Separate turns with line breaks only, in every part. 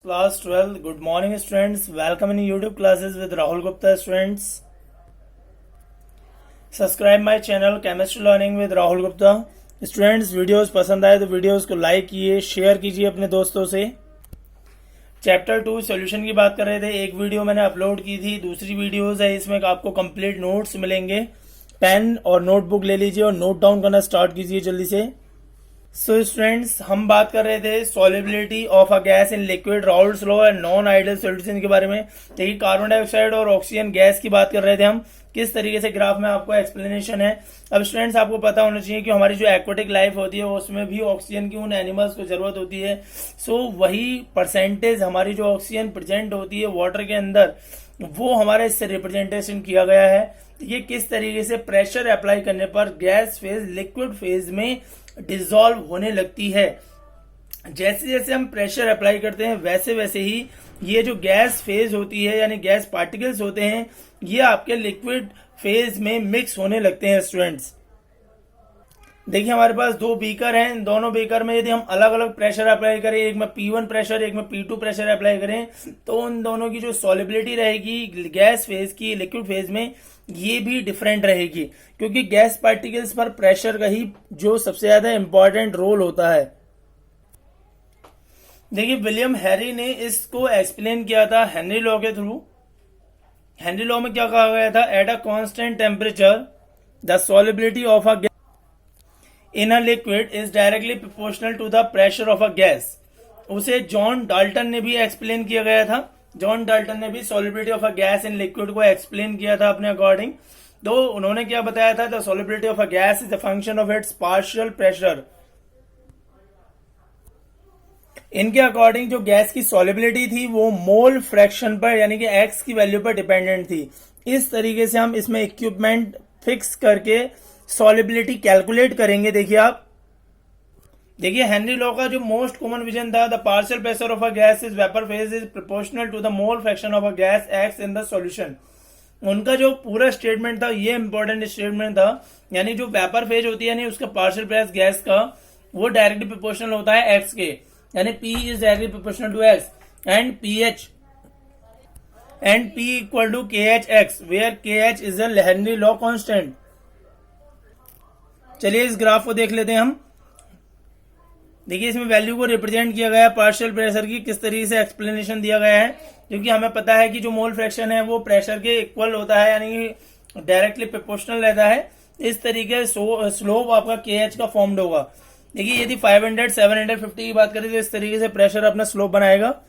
Class 12. Good morning, students. Welcome in YouTube classes with Rahul Gupta, students. Subscribe my channel Chemistry Learning with Rahul Gupta. Students videos पसंद आए तो videos को like कीजिए, share कीजिए अपने दोस्तों से। चैप्टर 2 सॉल्यूशन की बात कर रहे थे। एक वीडियो मैंने अपलोड की थी, दूसरी वीडियोस है, इसमें आपको कंप्लीट नोट्स मिलेंगे। पेन और नोटबुक ले लीजिए और नोट डाउन करना स्टार्ट कीजिए जल्दी से। सो स्टूडेंट्स, हम बात कर रहे थे solubility of a gas in liquid, Raoult's law and non ideal solution के बारे में। देखिए, कार्बन डाइऑक्साइड और ऑक्सीजन गैस की बात कर रहे थे हम, किस तरीके से ग्राफ में आपको एक्सप्लेनेशन है। अब स्टूडेंट्स, आपको पता होना चाहिए कि हमारी जो एक्वेटिक लाइफ होती है उसमें भी ऑक्सीजन की उन एनिमल्स को जरूरत होती है। सो वही परसेंटेज हमारी जो ऑक्सीजन प्रेजेंट होती है वाटर के अंदर, वो हमारे इससे रिप्रेजेंटेशन किया गया है। ये किस तरीके से प्रेशर अप्लाई करने पर गैस फेज लिक्विड फेज में डिसॉल्व होने लगती है। जैसे जैसे हम प्रेशर अप्लाई करते हैं वैसे वैसे ही ये जो गैस फेज होती है यानी गैस पार्टिकल्स होते हैं, ये आपके लिक्विड फेज में मिक्स होने लगते हैं। स्टूडेंट्स देखिए, हमारे पास दो बीकर हैं। इन दोनों बीकर में यदि हम अलग अलग प्रेशर अप्लाई करें, एक में P1 प्रेशर, एक में P2 प्रेशर अप्लाई करें, तो उन दोनों की जो सॉल्युबिलिटी रहेगी गैस फेज की लिक्विड फेज में, ये भी डिफरेंट रहेगी, क्योंकि गैस पार्टिकल्स पर प्रेशर का ही जो सबसे ज्यादा इंपॉर्टेंट रोल होता है। देखिए, विलियम हैरी ने इसको एक्सप्लेन किया था हेनरी लॉ के थ्रू। हेनरी लॉ में क्या कहा गया था? At a constant temperature the solubility of a in a liquid is directly proportional to the pressure of a gas. उसे जॉन डाल्टन ने भी एक्सप्लेन किया गया था। जॉन डाल्टन ने भी solubility of a gas in liquid को explain किया था अपने अकॉर्डिंग। तो उन्होंने क्या बताया था? The solubility of a gas is the function of its partial pressure. इनके अकॉर्डिंग जो गैस की सॉल्युबिलिटी थी वो मोल फ्रैक्शन पर यानी कि एक्स की वैल्यू पर डिपेंडेंट थी। इस तरीके से हम इसमें इक्विपमेंट फिक्स करके सॉल्युबिलिटी कैलकुलेट करेंगे। देखिए हेनरी लॉ का जो मोस्ट कॉमन विजन था, the partial pressure of a gas is vapour phase is proportional to the mole fraction of a gas x in the solution. उनका जो पूरा statement था, ये इंपॉर्टेंट स्टेटमेंट था, यानी जो वेपर फेज होती है यानी उसका पार्शियल प्रेशर गैस का, वो डायरेक्टली प्रोपोर्शनल होता है एक्स के, यानी P is directly proportional to x and PH and P equal to KH(x), where KH is a Henry law constant. चलिए इस ग्राफ को देख लेते हैं हम। देखिए, इसमें वैल्यू को रिप्रेजेंट किया गया है पार्शियल प्रेशर की, किस तरीके से एक्सप्लेनेशन दिया गया है, क्योंकि हमें पता है कि जो मोल फ्रैक्शन है वो प्रेशर के इक्वल होता है, यानी कि डायरेक्टली प्रोपोर्शनल रहता है। इस तरीके से स्लोप आपका KH का फॉर्म्ड होगा। देखिए, यदि 500 750 की बात करें तो इस तरीके से प्रेशर अपना स्लोप बनाएगा।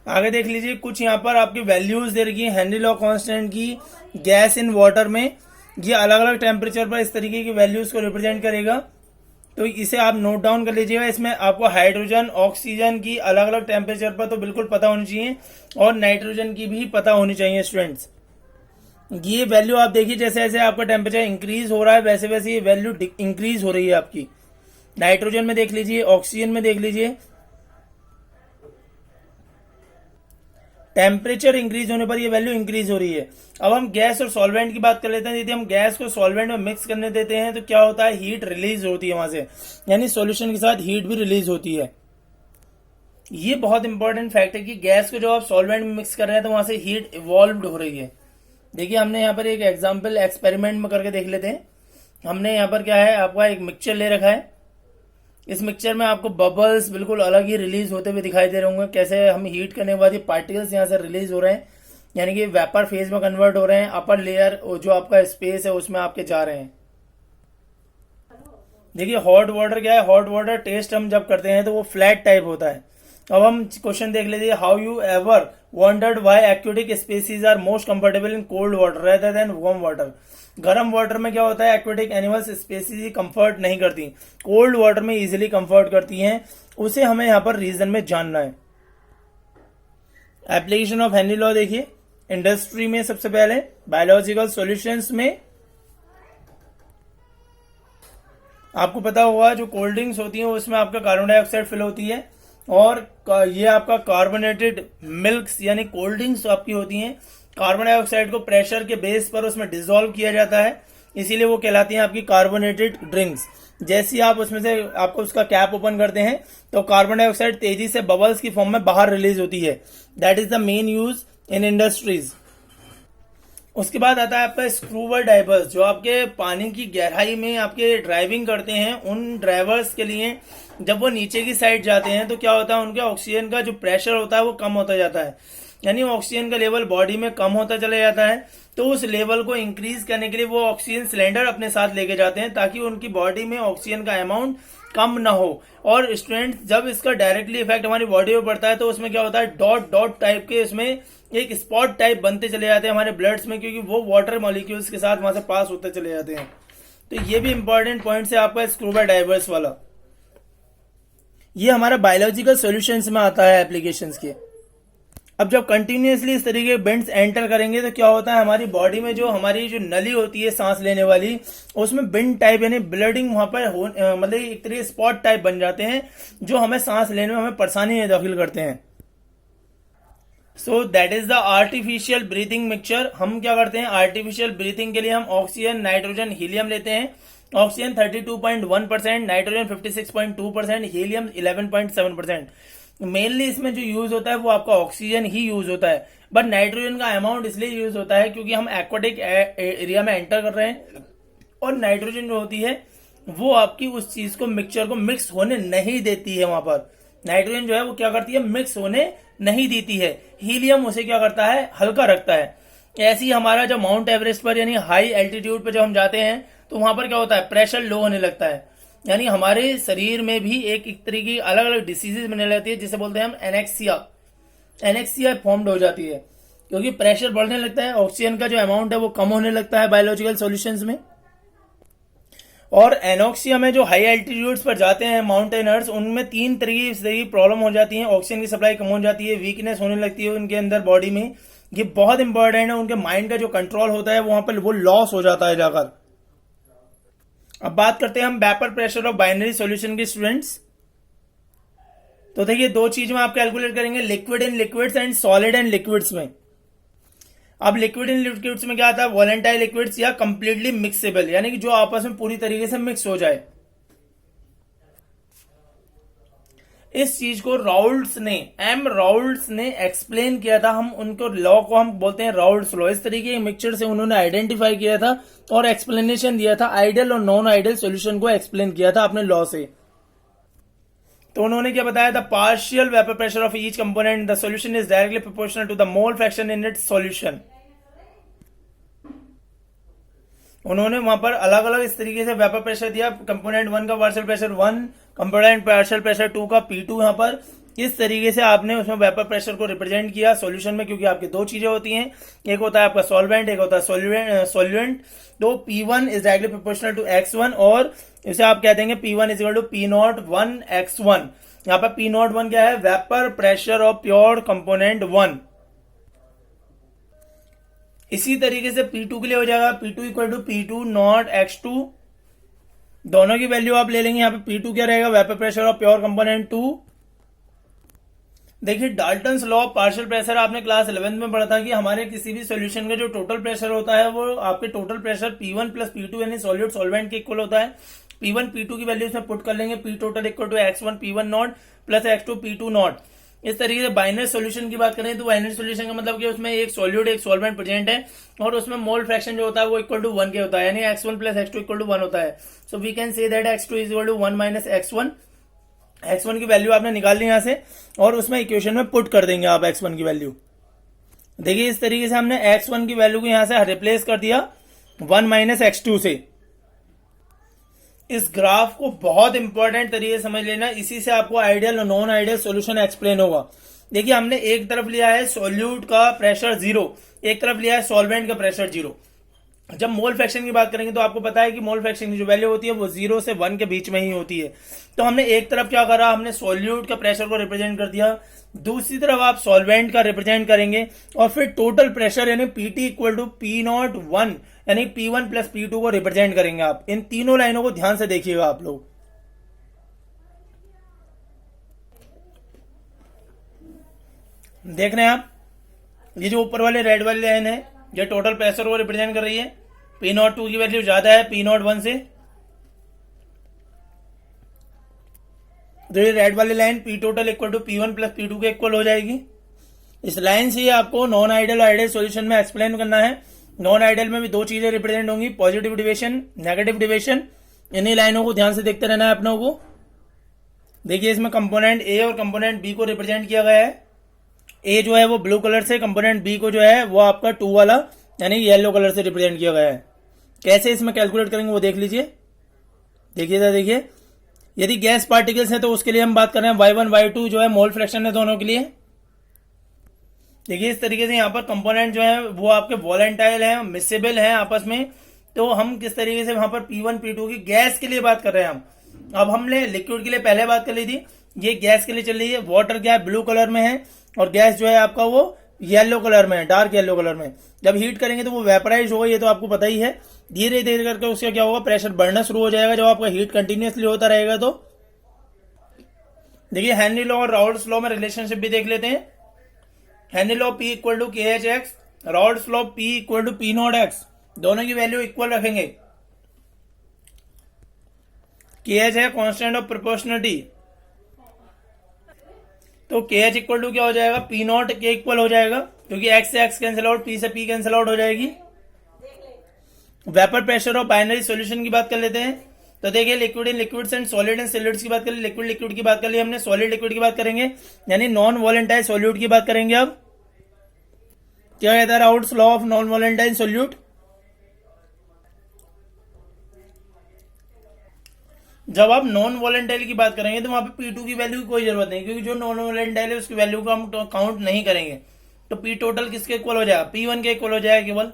आगे देख लीजिए, कुछ यहाँ पर आपकी वैल्यूज दे रखी है हेनरी लॉ कांस्टेंट की गैस इन वाटर में। ये अलग अलग टेम्परेचर पर इस तरीके की वैल्यूज को रिप्रेजेंट करेगा, तो इसे आप नोट डाउन कर लीजिएगा। इसमें आपको हाइड्रोजन ऑक्सीजन की अलग अलग टेम्परेचर पर तो बिल्कुल पता होनी चाहिए, और नाइट्रोजन की भी पता होनी चाहिए। स्टूडेंट्स, ये वैल्यू आप देखिए, जैसे जैसे आपका टेम्परेचर इंक्रीज हो रहा है वैसे वैसे ये वैल्यू इंक्रीज हो रही है आपकी। नाइट्रोजन में देख लीजिए, ऑक्सीजन में देख लीजिए, टेम्परेचर इंक्रीज होने पर ये वैल्यू इंक्रीज हो रही है। अब हम गैस और सॉल्वेंट की बात कर लेते हैं। यदि हम गैस को सॉल्वेंट में मिक्स करने देते हैं तो क्या होता है? हीट रिलीज होती है वहां से, यानी सॉल्यूशन के साथ हीट भी रिलीज होती है। ये बहुत इंपॉर्टेंट फैक्ट है कि गैस को जब आप सॉल्वेंट में मिक्स कर रहे हैं तो वहां से हीट इवॉल्व हो रही है। देखिए, हमने यहाँ पर एक एग्जाम्पल एक्सपेरिमेंट में करके देख लेते हैं। हमने यहाँ पर क्या है, आपका एक मिक्सचर ले रखा है। इस मिक्सचर में आपको बबल्स बिल्कुल अलग ही रिलीज होते हुए दिखाई दे रहे होंगे। कैसे? हम हीट करने के बाद ये पार्टिकल्स यहाँ से रिलीज हो रहे हैं, यानी कि वेपर फेज में कन्वर्ट हो रहे हैं। अपर लेयर जो आपका स्पेस है उसमें आपके जा रहे हैं। देखिए, हॉट वाटर क्या है? हॉट वाटर टेस्ट हम जब करते हैं तो वो फ्लैट टाइप होता है। अब हम क्वेश्चन देख लेते हैं, how you ever wondered why aquatic species are most comfortable in cold water rather than warm water. गर्म वाटर में क्या होता है? एक्वेटिक एनिमल्स स्पीसीज कंफर्ट नहीं करती, कोल्ड वाटर में इजीली कंफर्ट करती हैं। उसे हमें यहाँ पर रीजन में जानना है। एप्लीकेशन ऑफ हेनरी लॉ देखिए, इंडस्ट्री में सबसे पहले, बायोलॉजिकल सॉल्यूशंस में आपको पता होगा जो कोल्ड ड्रिंक्स होती हैं उसमें आपका कार्बन डाइऑक्साइड फिल होती है, और ये आपका कार्बोनेटेड मिल्क्स यानी कोल्ड ड्रिंक्स आपकी होती हैं। कार्बन डाइऑक्साइड को प्रेशर के बेस पर उसमें डिसॉल्व किया जाता है, इसीलिए वो कहलाती हैं आपकी कार्बोनेटेड ड्रिंक्स। जैसे ही आप उसमें से आपको उसका कैप ओपन करते हैं तो कार्बन डाइऑक्साइड तेजी से बबल्स की फॉर्म में बाहर रिलीज होती है। That is the main use in industries. उसके बाद आता है आपका स्क्रूबर डाइवर्स, जो आपके पानी की गहराई में आपके ड्राइविंग करते हैं उन ड्राइवर्स के लिए जब वो नीचे की साइड जाते हैं तो क्या होता है, उनके ऑक्सीजन का जो प्रेशर होता है वो कम होता जाता है, यानी ऑक्सीजन का लेवल बॉडी में कम होता चला जाता है। तो उस लेवल को इंक्रीज करने के लिए वो ऑक्सीजन सिलेंडर अपने साथ लेके जाते हैं ताकि उनकी बॉडी में ऑक्सीजन का अमाउंट कम ना हो। और स्टूडेंट, जब इसका डायरेक्टली इफेक्ट हमारी बॉडी पर पड़ता है तो उसमें क्या होता है, डॉट डॉट टाइप के इसमें एक स्पॉट टाइप बनते चले जाते हैं हमारे ब्लड्स में, क्योंकि वो वाटर मॉलिक्यूल्स के साथ वहां से पास होते चले जाते हैं। तो ये भी इंपॉर्टेंट पॉइंट है आपका स्क्रूबा डाइवर्स वाला। ये हमारा बायोलॉजिकल सॉल्यूशंस में आता है एप्लीकेशंस के। अब जब कंटिन्यूअसली इस तरीके के बेंड्स एंटर करेंगे तो क्या होता है, हमारी बॉडी में जो हमारी जो नली होती है सांस लेने वाली, उसमें बेंड टाइप यानी ब्लडिंग वहां पर मतलब एक तरीके स्पॉट टाइप बन जाते हैं जो हमें सांस लेने में हमें परेशानी दाखिल करते हैं। So that is the artificial breathing mixture. हम क्या करते हैं, आर्टिफिशियल ब्रीथिंग के लिए हम ऑक्सीजन, नाइट्रोजन, हीलियम लेते हैं। Oxygen 32.1%, nitrogen 56.2%, helium 11.7%। मेनली इसमें जो यूज होता है वो आपका ऑक्सीजन ही यूज होता है, बट नाइट्रोजन का अमाउंट इसलिए यूज होता है क्योंकि हम एक्वाटिक एरिया में एंटर कर रहे हैं और नाइट्रोजन जो होती है वो आपकी उस चीज को, मिक्सचर को मिक्स होने नहीं देती है। वहां पर नाइट्रोजन जो है वो क्या करती है, मिक्स होने नहीं देती है। हीलियम उसे क्या करता है, हल्का रखता है। ऐसे ही हमारा जब माउंट एवरेस्ट पर यानी हाई एल्टीट्यूड पर जब हम जाते हैं तो वहां पर क्या होता है, प्रेशर लो होने लगता है, यानी हमारे शरीर में भी एक तरह की अलग अलग डिसीजेज बनने लगती है जिसे बोलते हैं हम एनेक्सिया फॉर्म्ड हो जाती है, क्योंकि प्रेशर बढ़ने लगता है, ऑक्सीजन का जो अमाउंट है वो कम होने लगता है बायोलॉजिकल सॉल्यूशंस में। और एनोक्सिया में जो हाई एल्टीट्यूड्स पर जाते हैं माउंटेनर्स, उनमें 3 तरीके की प्रॉब्लम हो जाती है। ऑक्सीजन की सप्लाई कम हो जाती है, वीकनेस होने लगती है उनके अंदर बॉडी में। ये बहुत इंपॉर्टेंट है, उनके माइंड का जो कंट्रोल होता है वहां पर वो लॉस हो जाता है जाकर। अब बात करते हैं हम vapour pressure of binary solution के स्टूडेंट्स। तो देखिए 2 चीज में आप कैलकुलेट करेंगे, liquid in liquids and solid and liquids में। अब लिक्विड इन लिक्विड्स में क्या आता है, वॉलेंटाइल लिक्विड्स या कंप्लीटली मिक्सेबल, यानी कि जो आपस में पूरी तरीके से मिक्स हो जाए। इस चीज को राउल्ट्स ने एक्सप्लेन किया था। हम उनको लॉ को हम बोलते हैं राउल्ट्स लॉ। इस तरीके के मिक्सचर से उन्होंने आइडेंटिफाई किया था और एक्सप्लेनेशन दिया था, आइडियल और नॉन आइडियल सॉल्यूशन को एक्सप्लेन किया था अपने लॉ से। तो उन्होंने क्या बताया था, partial vapour pressure of each component the solution is directly proportional to the mole fraction in its solution. उन्होंने वहां पर अलग अलग इस तरीके से वेपर प्रेशर दिया, कंपोनेंट 1 का partial pressure 1, component partial pressure 2 का P2। यहाँ पर इस तरीके से आपने उसमें वेपर प्रेशर को रिप्रेजेंट किया सॉल्यूशन में, क्योंकि आपकी 2 चीजें होती हैं, एक होता है आपका सॉल्वेंट, एक होता है सॉल्यूएंट। तो P1 is directly proportional to X1 और इसे आप कह देंगे P1 is equal to P01 X1। यहाँ पर P01 क्या है, vapour pressure of pure component 1। इसी तरीके से P2 के लिए हो जाएगा P2 equal to P2 not X2। दोनों की वैल्यू आप ले लेंगे। यहाँ पे P2 क्या रहेगा, vapour pressure of pure component 2। देखिए Dalton's law of partial pressure आपने क्लास 11 में पढ़ा था कि हमारे किसी भी सॉल्यूशन का जो टोटल प्रेशर होता है वो आपके total pressure P1 plus P2 यानी सॉल्यूट सॉल्वेंट के इक्वल होता है। P1 P2 की वैल्यू इसमें पुट कर लेंगे, P total equal to X1 P1 not plus X2 P2 not. इस तरीके से बाइनरी सॉल्यूशन की बात करें तो बाइनरी सॉल्यूशन का मतलब कि उसमें एक सॉल्यूट एक सॉल्वेंट प्रेजेंट है और उसमें मोल फ्रैक्शन जो होता है वो इक्वल टू 1 के होता है, यानी X1 plus X2 equal to 1 होता है। So we can say that X2 is equal to 1 minus X1। X1 की वैल्यू आपने निकाल ली यहां से और उसमें इक्वेशन में पुट कर देंगे आप X1 की वैल्यू। देखिए इस तरीके से हमने X1 की वैल्यू को यहां से रिप्लेस कर दिया 1 माइनस X2 से। इस ग्राफ को बहुत इंपॉर्टेंट तरीके से समझ लेना, इसी से आपको आइडियल और नॉन आइडियल सॉल्यूशन एक्सप्लेन होगा। देखिए हमने एक तरफ लिया है सॉल्यूट का प्रेशर 0, एक तरफ लिया है सॉल्वेंट का प्रेशर 0। जब मोल फ्रैक्शन की बात करेंगे तो आपको पता है कि मोल फ्रैक्शन की जो वैल्यू होती है वो 0 से 1 के बीच में ही होती है। तो हमने एक तरफ क्या करा, हमने सॉल्यूट का प्रेशर को रिप्रेजेंट कर दिया, दूसरी तरफ आप सॉल्वेंट का रिप्रेजेंट करेंगे और फिर टोटल प्रेशर यानी Pt इक्वल टू P01 यानी P1 प्लस P2 को रिप्रेजेंट करेंगे आप। इन तीनों लाइनों को ध्यान से देखिएगा आप लोग। देख रहे हैं आप, ये जो ऊपर वाले रेड वाली लाइन है ये टोटल प्रेशर को रिप्रेजेंट कर रही है। P02 की वैल्यू ज्यादा है P01 से, तो ये रेड वाली line P total equal to P1 plus P2 के इक्वल हो जाएगी। इस लाइन से आपको नॉन आइडियल आइडियल सॉल्यूशन में एक्सप्लेन करना है। नॉन आइडियल में भी दो चीजें रिप्रेजेंट होंगी, पॉजिटिव डिविएशन, नेगेटिव डिविएशन। इन्हीं लाइनों को ध्यान से देखते रहना है अपनों को। देखिए इसमें कंपोनेंट ए और कंपोनेंट बी को रिप्रेजेंट किया गया है। ए जो है वो ब्लू कलर से, कंपोनेंट बी को जो है वो आपका 2 वाला यानी येलो कलर से रिप्रेजेंट किया गया है। कैसे इसमें कैलकुलेट करेंगे वो देख लीजिए। देखिए यदि गैस पार्टिकल्स है तो उसके लिए हम बात कर रहे हैं y1 y2 जो है मोल फ्रैक्शन है दोनों के लिए। देखिए इस तरीके से यहाँ पर कंपोनेंट जो है वो आपके वॉलेंटाइल है, मिसेबल है आपस में। तो हम किस तरीके से वहां पर P1 P2 की गैस के लिए बात कर रहे हैं हम। अब हमने लिक्विड के लिए पहले बात कर ली थी, ये गैस के लिए चल रही है। वाटर क्या है, ब्लू कलर में है और गैस जो है आपका वो येलो कलर में है, डार्क येलो कलर में। जब हीट करेंगे तो वो वेपराइज होगा, ये तो आपको पता ही है। धीरे धीरे करके उसका क्या होगा, प्रेशर बढ़ना शुरू हो जाएगा जब आपका हीट कंटिन्यूसली होता रहेगा। तो देखिए हेनरी लॉ और राउल्स लॉ में रिलेशनशिप भी देख लेते हैं। Henry law P equal to KH(x), Raoult's law P equal to P0(x), दोनों की वैल्यू इक्वल रखेंगे। KH है कांस्टेंट ऑफ प्रोपोर्शनलिटी, तो KH इक्वल टू क्या हो जाएगा, P0 के इक्वल हो जाएगा, क्योंकि X से X कैंसिल आउट, P से P कैंसिल आउट हो जाएगी। वेपर प्रेशर और बाइनरी सॉल्यूशन की बात कर लेते हैं। तो देखिए liquid in liquids and solid in solids की बात कर ली, लिक्विड लिक्विड की बात कर ली हमने, सॉलिड लिक्विड की बात करेंगे यानी नॉन वॉलेंटाइल सॉल्यूट की बात करेंगे। अब क्या कहता है Raoult's law of non volatile solute. जब आप नॉन वॉलेंटाइल की बात करेंगे तो वहां पे P2 की वैल्यू की कोई जरूरत नहीं, क्योंकि जो नॉन वॉलेंटाइल है उसकी वैल्यू को हम काउंट नहीं करेंगे। तो P टोटल किसके इक्वल हो जाएगा, P1 के इक्वल हो जाएगा केवल।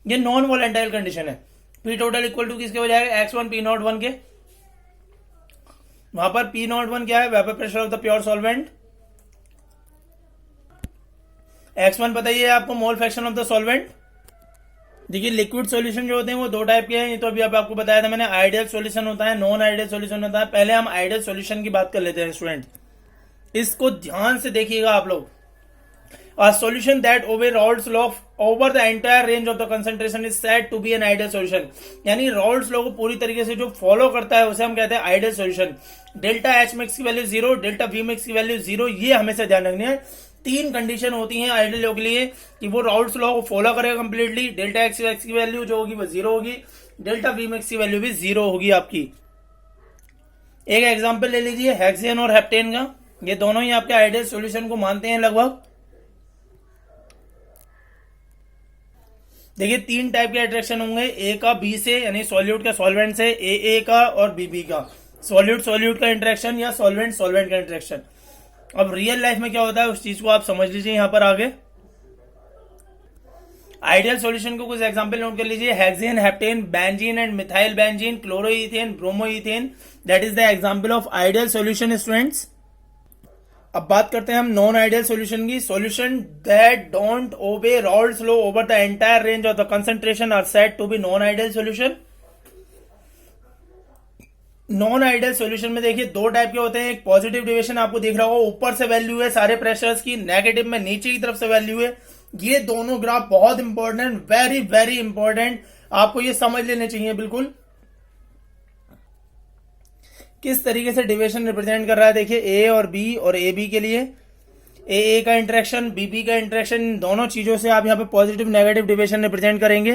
ये नॉन वॉलेंटाइल कंडीशन है। P टोटल इक्वल टू किसके हो जाएगा, X1 P01 के। वहां पर P01 क्या है, vapour pressure of the pure solvent. X1 पता ही है आपको, मोल फ्रैक्शन ऑफ द सॉल्वेंट। देखिए लिक्विड सॉल्यूशन जो होते हैं वो दो टाइप के हैं, ये तो अभी आपको बताया था मैंने। आइडियल सॉल्यूशन होता है, नॉन आइडियल सॉल्यूशन होता है। पहले हम आइडियल सॉल्यूशन की बात कर लेते हैं स्टूडेंट, इसको ध्यान से देखिएगा आप लोग। A solution that obey Raoult's law over the entire range of the concentration is said to be an ideal solution। यानी Raoult's law को पूरी तरीके से जो फॉलो करता है उसे हम कहते हैं ideal solution. Delta H max की वैल्यू 0, डेल्टा V मैक्स की वैल्यू 0, ये हमेशा ध्यान रखनी है। तीन कंडीशन होती हैं आइडियल लॉ के लिए कि वो Raoult's लॉ को फॉलो करेगा कंप्लीटली। डेल्टा X की वैल्यू जो होगी वो 0 होगी, डेल्टा V मैक्स की वैल्यू भी 0 होगी आपकी। एक एग्जाम्पल ले लीजिए हेक्सेन और हेप्टेन का, ये दोनों ही आपके आइडियल सॉल्यूशन को मानते हैं लगभग। देखिए तीन टाइप के अट्रैक्शन होंगे, ए का बी से यानी सॉल्यूट का सॉल्वेंट से, ए का और बी का। सॉल्यूट सॉल्यूट का इंटरेक्शन या सॉल्वेंट सॉल्वेंट का इंटरेक्शन। अब रियल लाइफ में क्या होता है उस चीज को आप समझ लीजिए यहां पर आगे। आइडियल सॉल्यूशन को कुछ एग्जांपल नोट कर लीजिए, hexane, heptane, benzene and methyl benzene, chloroethane, bromoethane, that is the example of ideal solution students. अब बात करते हैं हम नॉन आइडियल सॉल्यूशन की। Solution that don't obey Raoult's law over the entire range of the concentration are said to be non ideal solution. Non ideal solution में देखिए दो type के होते हैं, एक पॉजिटिव डिविएशन आपको दिख रहा होगा, ऊपर से वैल्यू है सारे प्रेशर्स की, नेगेटिव में नीचे की तरफ से वैल्यू है। ये दोनों ग्राफ बहुत इंपॉर्टेंट, वेरी वेरी इंपॉर्टेंट, आपको ये समझ लेने चाहिए बिल्कुल किस तरीके से डिविएशन रिप्रेजेंट कर रहा है। देखिए ए और बी और ए बी के लिए ए का इंटरेक्शन, बी का इंटरेक्शन, दोनों चीजों से आप यहाँ पे पॉजिटिव नेगेटिव डिविएशन रिप्रेजेंट करेंगे।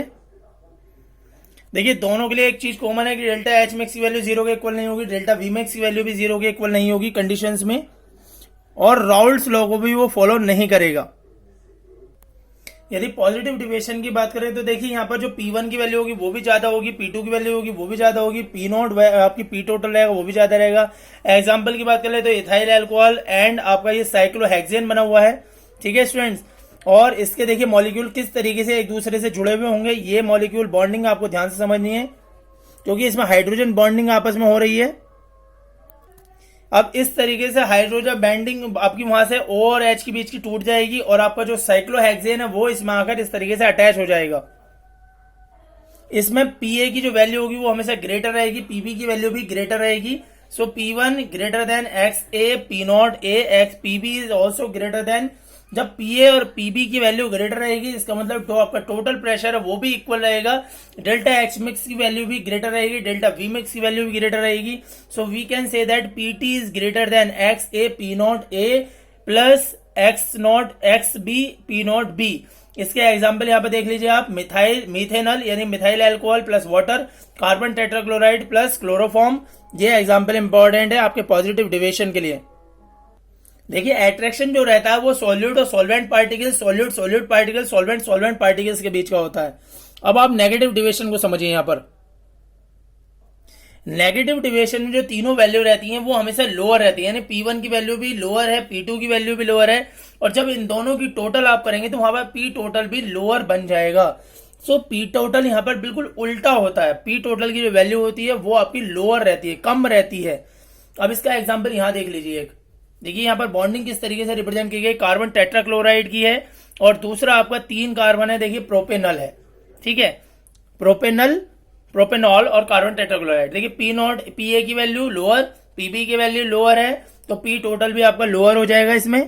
देखिए दोनों के लिए एक चीज कॉमन है कि डेल्टा H मैक्स की वैल्यू 0 के इक्वल नहीं होगी, डेल्टा V मैक्स की वैल्यू भी 0 के इक्वल नहीं होगी कंडीशंस में, और Raoult's लॉ को भी वो फॉलो नहीं करेगा। यदि पॉजिटिव डिविएशन की बात करें तो देखिए यहाँ पर जो P1 की वैल्यू होगी वो भी ज्यादा होगी, P2 की वैल्यू होगी वो भी ज्यादा होगी, P0 आपकी P टोटल रहेगा वो भी ज्यादा रहेगा। एग्जाम्पल की बात करें तो इथाइल अल्कोहल एंड आपका ये साइक्लोहेक्सेन बना हुआ है, ठीक है स्टूडेंट्स। और इसके देखिए मॉलिक्यूल किस तरीके से एक दूसरे से जुड़े हुए होंगे, ये मॉलिक्यूल बॉन्डिंग आपको ध्यान से समझनी है क्योंकि इसमें हाइड्रोजन बॉन्डिंग आपस में हो रही है। अब इस तरीके से हाइड्रोजन बॉन्डिंग आपकी वहां से O और H के बीच की टूट जाएगी और आपका जो साइक्लोहेक्सेन है वो इसमें आकर इस तरीके से अटैच हो जाएगा। इसमें Pa की जो वैल्यू होगी वो हमेशा ग्रेटर रहेगी, Pb की वैल्यू भी ग्रेटर रहेगी। सो P1 greater than XA P0 A, X Pb is also greater than जब पीए और पीबी की वैल्यू ग्रेटर रहेगी, इसका मतलब तो आपका टोटल प्रेशर है वो भी इक्वल रहेगा। डेल्टा एक्स मिक्स की वैल्यू भी ग्रेटर रहेगी, डेल्टा वी मिक्स की वैल्यू भी ग्रेटर रहेगी। So we can say that PT is greater than x A P not A plus x not x B P not B. इसके example यहाँ पे देख लीजिए आप, मिथेनॉल यानी methyl alcohol plus water, carbon tetrachloride plus chloroform. ये example important है आपके पॉजिटिव डिविएशन के लिए। देखिए एट्रैक्शन जो रहता है वो सॉल्यूट और solvent particles, solute particles, solvent particles के बीच का होता है। अब आप नेगेटिव डिविएशन को समझिए। यहाँ पर नेगेटिव डिविएशन में जो तीनों वैल्यू रहती हैं वो हमेशा लोअर रहती है, यानी P1 की वैल्यू भी लोअर है, P2 की वैल्यू भी लोअर है, और जब इन दोनों की टोटल आप करेंगे तो वहां पर P टोटल भी लोअर बन जाएगा। सो P टोटल यहाँ पर बिल्कुल उल्टा होता है। P टोटल की जो वैल्यू होती है वो आपकी लोअर रहती है, कम रहती है। अब इसका एग्जाम्पल यहाँ देख लीजिए। एक देखिए यहाँ पर बॉन्डिंग किस तरीके से रिप्रेजेंट की गई, कार्बन टेट्राक्लोराइड की है, और दूसरा आपका 3 कार्बन है, देखिए प्रोपेनल है, ठीक है, प्रोपेनॉल और कार्बन टेट्राक्लोराइड। देखिए पी नॉट पी ए की वैल्यू लोअर, पीबी की वैल्यू लोअर है, तो पी टोटल भी आपका लोअर हो जाएगा इसमें।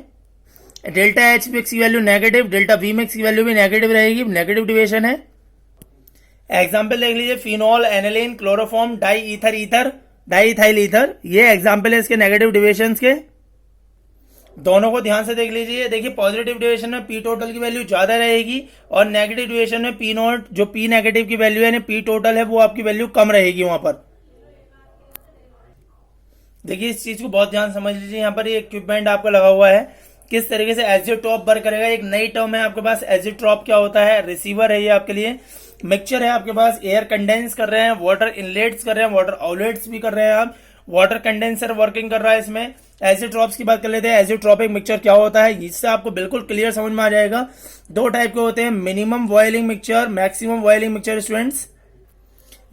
डेल्टा एच मिक्स की value negative, delta V mix की वैल्यू भी नेगेटिव रहेगी, नेगेटिव डिविएशन है। एग्जाम्पल देख लीजिए, phenol, aniline, chloroform, diethyl ether, ये एग्जाम्पल है इसके नेगेटिव डिविएशन के। दोनों को ध्यान से देख लीजिए। देखिए पॉजिटिव डिविएशन में पी टोटल की वैल्यू ज्यादा रहेगी, और नेगेटिव डिविएशन में पी नॉट जो पी नेगेटिव की वैल्यू है, पी टोटल है, वो आपकी वैल्यू कम रहेगी वहां पर। देखिए इस चीज को बहुत ध्यान समझ लीजिए। यहाँ पर ये इक्विपमेंट आपका लगा हुआ है, किस तरीके से एजियोट्रॉप वर्क करेगा। एक नई टर्म है आपके पास, एजियोट्रॉप क्या होता है, रिसीवर है ये आपके लिए। मिक्सचर है आपके पास, एयर कंडेंस कर रहे हैं, वाटर इनलेट्स कर रहे हैं, वाटर आउटलेट्स भी कर रहे हैं आप, वाटर कंडेंसर वर्किंग कर रहा है इसमें। एजियोट्रॉप्स की बात कर लेते हैं, एजियोट्रॉपिक मिक्सचर क्या होता है, इससे आपको बिल्कुल क्लियर समझ में आ जाएगा। 2 टाइप के होते हैं, minimum boiling mixture, maximum boiling mixture. Students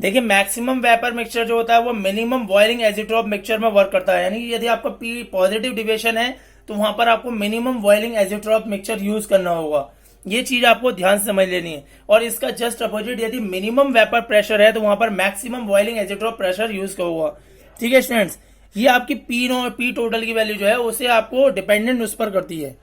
देखिए मैक्सिमम वेपर मिक्सचर जो होता है वो मिनिमम बॉइलिंग एजियोट्रॉप मिक्सचर में वर्क करता है, यानी यदि आपका पी पॉजिटिव डिविएशन है तो वहां पर आपको minimum boiling azeotrope mixture use करना होगा। ये चीज आपको ध्यान से समझ लेनी है। और इसका जस्ट अपोजिट, यदि मिनिमम वेपर प्रेशर है तो वहां पर maximum boiling azeotrope pressure use होगा। ठीक है स्टूडेंट्स, ये आपकी पी टोटल की वैल्यू जो है उसे आपको डिपेंडेंट उस पर करती है।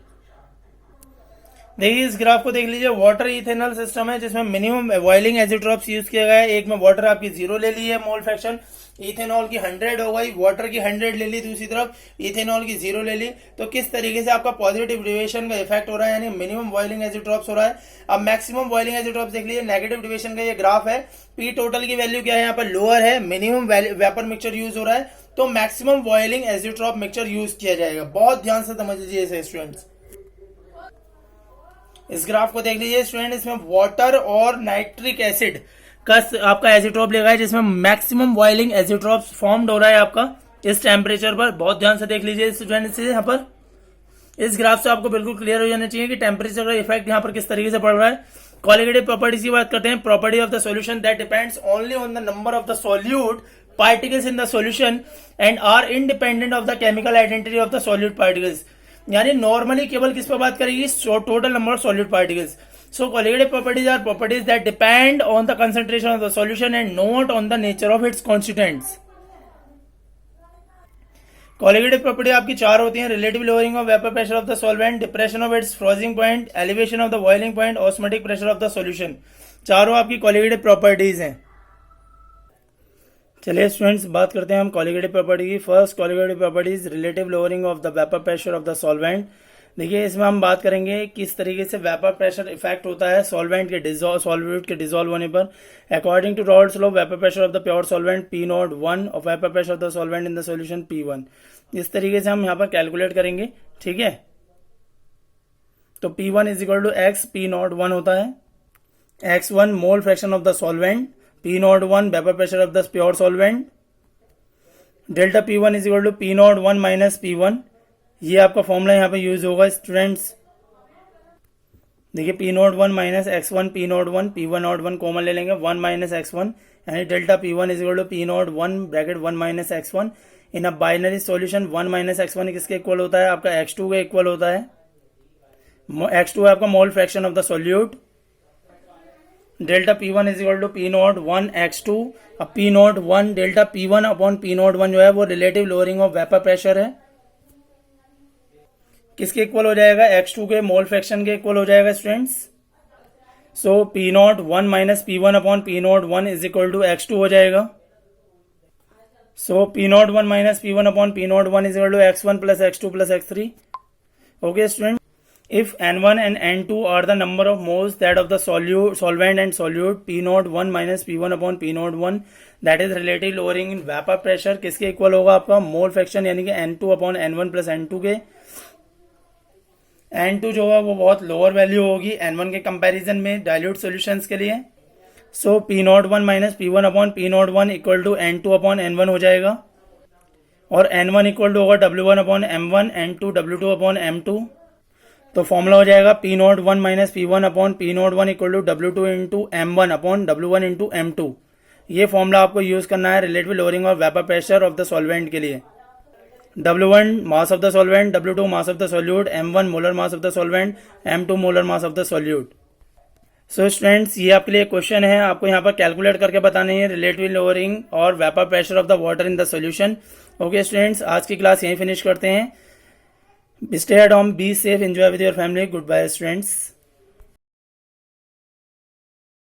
देखिए इस ग्राफ को देख लीजिए, वाटर इथेनॉल सिस्टम है जिसमें मिनिमम बॉइलिंग एजियोट्रॉप्स यूज किया गया है। एक में वाटर आपकी 0 ले ली है मोल फ्रैक्शन, इथेनॉल की 100 हो गई, वाटर की 100 ले ली, दूसरी तरफ इथेनॉल की 0 ले ली। तो किस तरीके से आपका पॉजिटिव डिविएशन का इफेक्ट हो रहा है, यानी मिनिमम बॉइलिंग एजियोट्रॉप्स हो रहा है। अब मैक्सिमम बॉइलिंग एजियोट्रॉप्स देख लीजिए, नेगेटिव डिविएशन का ये ग्राफ है। पी टोटल की वैल्यू क्या है, यहाँ पर लोअर है, मिनिमम वेपर मिक्सचर यूज हो रहा है, तो maximum boiling azeotrope mixture use किया जाएगा। बहुत ध्यान से समझ लीजिए इसे स्टूडेंट्स। इस ग्राफ को देख लीजिए स्टूडेंट, इसमें वाटर और नाइट्रिक एसिड का आपका एजियोट्रॉप लेगा है, जिसमें मैक्सिमम बॉइलिंग एजियोट्रॉप फॉर्म्ड हो रहा है आपका इस टेम्परेचर पर। बहुत ध्यान से देख लीजिए स्टूडेंट, यहाँ पर इस ग्राफ से आपको बिल्कुल क्लियर हो जाना चाहिए कि टेम्परेचर का इफेक्ट यहाँ पर किस तरीके से पड़ रहा है। क्वालिटेटिव प्रॉपर्टीज की बात करते हैं, property of the solution that depends only on the number of the solute particles in the solution and are independent of the chemical identity of the solute particles. यानी नॉर्मली केवल किस पर बात करेगी, total number of solute particles. So qualitative properties are properties that depend on the concentration of the solution and not on the nature of its constituents. Qualitative property आपकी 4 होती हैं, relative lowering of vapour pressure of the solvent, depression of its freezing point, elevation of the boiling point, osmotic pressure of the solution. चारों आपकी qualitative properties हैं। चलिए students बात करते हैं हम क्वालिटेटिव प्रॉपर्टी की। First qualitative properties, relative lowering of the vapour pressure of the solvent. देखिए इसमें हम बात करेंगे किस तरीके से वेपर प्रेशर इफेक्ट होता है सॉल्वेंट के डिसॉल्व होने पर। According to Raoult's law, vapour pressure of the pure solvent P01 और vapour pressure of the solvent in the solution P1। इस तरीके से हम यहाँ पर कैलकुलेट करेंगे, ठीक है। तो P1 is equal to x P01 होता है, x1 mole fraction of the solvent, P01 vapour pressure of the pure solvent, delta P1 is equal to P01 minus P1। ये आपका फॉर्मूला यहाँ पे यूज होगा स्टूडेंट्स। देखिए P01 minus x1 P01, P101 common ले लेंगे, 1 माइनस x1, यानी delta P1 is equal to P01 bracket 1 minus x1। In a binary solution 1 minus x1 किसके इक्वल होता है, आपका x2 के इक्वल होता है। x2 है आपका mole fraction of the solute. Delta P1 is equal to P01 x2। अब P01 delta P1 upon P01 जो है वो relative lowering of vapour pressure है। किसके इक्वल हो जाएगा, x2 के मोल फ्रैक्शन के इक्वल हो जाएगा students. So P01 minus P1 upon P01 is equal to x2 हो जाएगा। So P01 minus P1 upon P01 is equal to x1 plus x2 plus x3। Okay student, if N1 and N2 are the number of moles that of the solvent and solute, P01 minus P1 upon P01 that is relative lowering in vapor pressure किसके equal होगा आपका, mole fraction यानी कि N2 upon N1 plus N2 के। N2 जो है वो बहुत लोअर वैल्यू होगी N1 के कंपैरिजन में डाइल्यूट सॉल्यूशंस के लिए। So P01 minus P1 upon P01 equal to N2 upon N1 हो जाएगा, और N1 इक्वल टू होगा W1 upon M1, N2 W2 upon M2। तो फॉर्मूला हो जाएगा P01 minus P1 upon P01 equal to W2 into M1 upon W1 into M2। ये formula आपको use करना है relative lowering of vapour pressure of the solvent के लिए। W1 mass of the solvent, W2 mass of the solute, M1 molar mass of the solvent, M2 molar mass of the solute. So students, ये आपके लिए question है, आपको यहाँ पर calculate करके बताने हैं रिलेटिव लोअरिंग और vapour pressure of the water in the solution. Okay students, आज की क्लास यहीं फिनिश करते हैं। Stay at home, be safe, enjoy with your family. Goodbye, students.